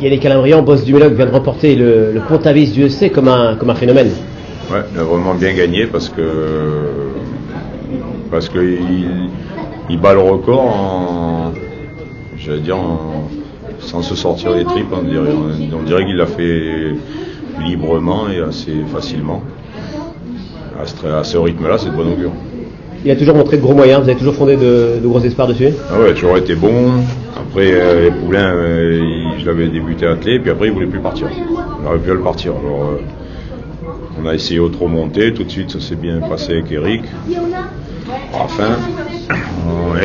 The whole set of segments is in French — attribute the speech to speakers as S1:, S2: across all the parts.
S1: Yannick Alain-Briand, boss du Méloc, vient de remporter le Pontavis du EC comme un phénomène.
S2: Ouais, il a vraiment bien gagné parce que il bat le record sans se sortir les tripes. On dirait qu'il l'a fait librement et assez facilement. À ce rythme-là, c'est de bon augure.
S1: Il a toujours montré de gros moyens, vous avez toujours fondé de gros espoirs dessus?
S2: Ah ouais, toujours été bon. Après, les poulains, je l'avais débuté attelé, puis après, il voulait plus partir. On aurait pu le partir. Alors, on a essayé au trop monter, tout de suite, ça s'est bien passé avec Eric. Enfin, on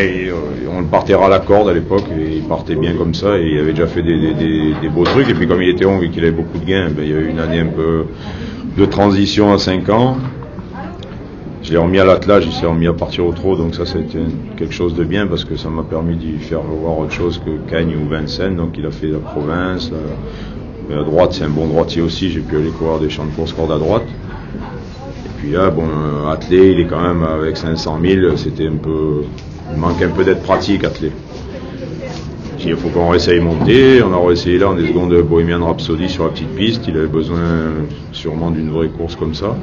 S2: le partait à la corde à l'époque, et il partait bien comme ça, et il avait déjà fait des beaux trucs. Et puis, comme il était long et qu'il avait beaucoup de gains, ben, il y a eu une année un peu de transition à 5 ans. Je l'ai remis à l'attelage, il s'est remis à partir au trot, donc ça c'était quelque chose de bien parce que ça m'a permis d'y faire voir autre chose que Cagnes ou Vincennes, donc il a fait la province. À droite, c'est un bon droitier aussi, j'ai pu aller courir des champs de course corde à droite. Et puis là, bon, attelé, il est quand même avec 500 000, c'était un peu. Il manque un peu d'être pratique, attelé. Il faut qu'on réessaye monter, on a réessayé là en des secondes de Bohemian Rhapsody sur la petite piste, il avait besoin sûrement d'une vraie course comme ça.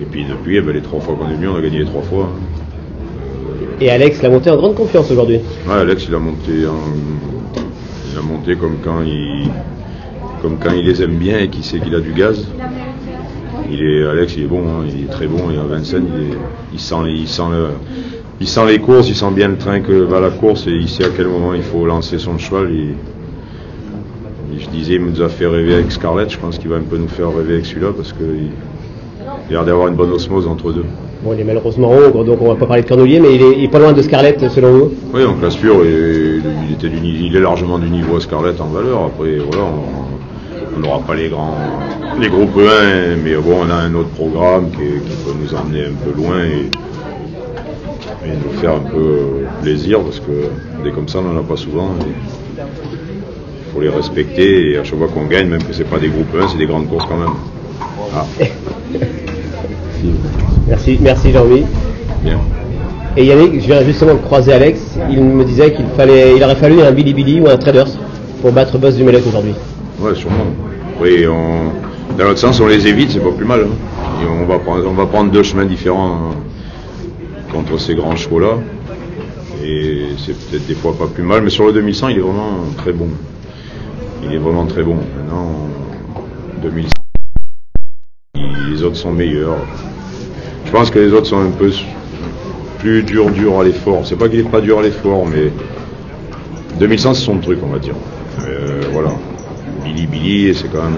S2: Et puis depuis, les 3 fois qu'on est venu, on a gagné les 3 fois.
S1: Et Alex l'a monté en grande confiance aujourd'hui.
S2: Ouais, Alex il a monté comme quand il les aime bien et qu'il sait qu'il a du gaz. Alex il est bon, hein, il est très bon, et à Vincennes il sent les courses, il sent bien le train que va la course et il sait à quel moment il faut lancer son cheval. Je disais, il nous a fait rêver avec Scarlett, je pense qu'il va un peu nous faire rêver avec celui-là parce qu'il a l'air d'avoir une bonne osmose entre deux.
S1: Bon, il est malheureusement ogre, donc on va pas parler de Cornoulier, mais il est pas loin de Scarlett selon vous?
S2: Oui, en classe pure, il est largement du niveau à Scarlett en valeur. Après, voilà, on n'aura pas les groupes 1, mais bon, on a un autre programme qui peut nous emmener un peu loin et nous faire un peu plaisir, parce que des comme ça, on n'en a pas souvent. Il faut les respecter, et à chaque fois qu'on gagne, même que c'est pas des groupes 1, c'est des grandes courses quand même. Ah.
S1: Merci Jean-Louis.
S2: Bien.
S1: Et Yannick, je viens justement de croiser Alex, il me disait qu'il aurait fallu un Billy ou un Traders pour battre boss du Méloc aujourd'hui.
S2: Ouais, sûrement. Oui, dans l'autre sens, on les évite, c'est pas plus mal. Hein. Et on va prendre 2 chemins différents contre ces grands chevaux-là. Et c'est peut-être des fois pas plus mal, mais sur le 2100, il est vraiment très bon. Il est vraiment très bon. Maintenant, 2100, les autres sont meilleurs. Je pense que les autres sont un peu plus durs à l'effort. C'est pas qu'il est pas dur à l'effort, mais 2100 c'est son truc, on va dire. Voilà. Billy, c'est quand même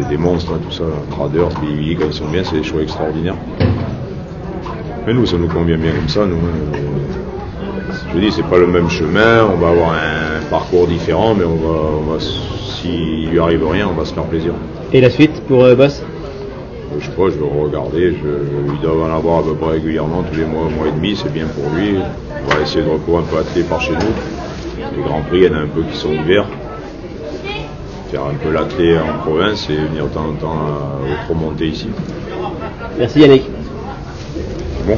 S2: des monstres, hein, tout ça. Traders, Billy, quand ils sont bien, c'est des chevaux extraordinaires. Mais nous, ça nous convient bien comme ça. Nous, je dis, c'est pas le même chemin. On va avoir un parcours différent, mais on va s'il lui arrive rien, on va se faire plaisir.
S1: Et la suite pour Boss?
S2: Je sais pas, je vais regarder, il doit en avoir à peu près régulièrement, tous les mois et demi, c'est bien pour lui. On va essayer de recourir un peu attelé par chez nous. Les Grands Prix, il y en a un peu qui sont d'hiver. Faire un peu l'attelé en province et venir de temps en temps au trop monter ici.
S1: Merci Yannick.
S2: Bon.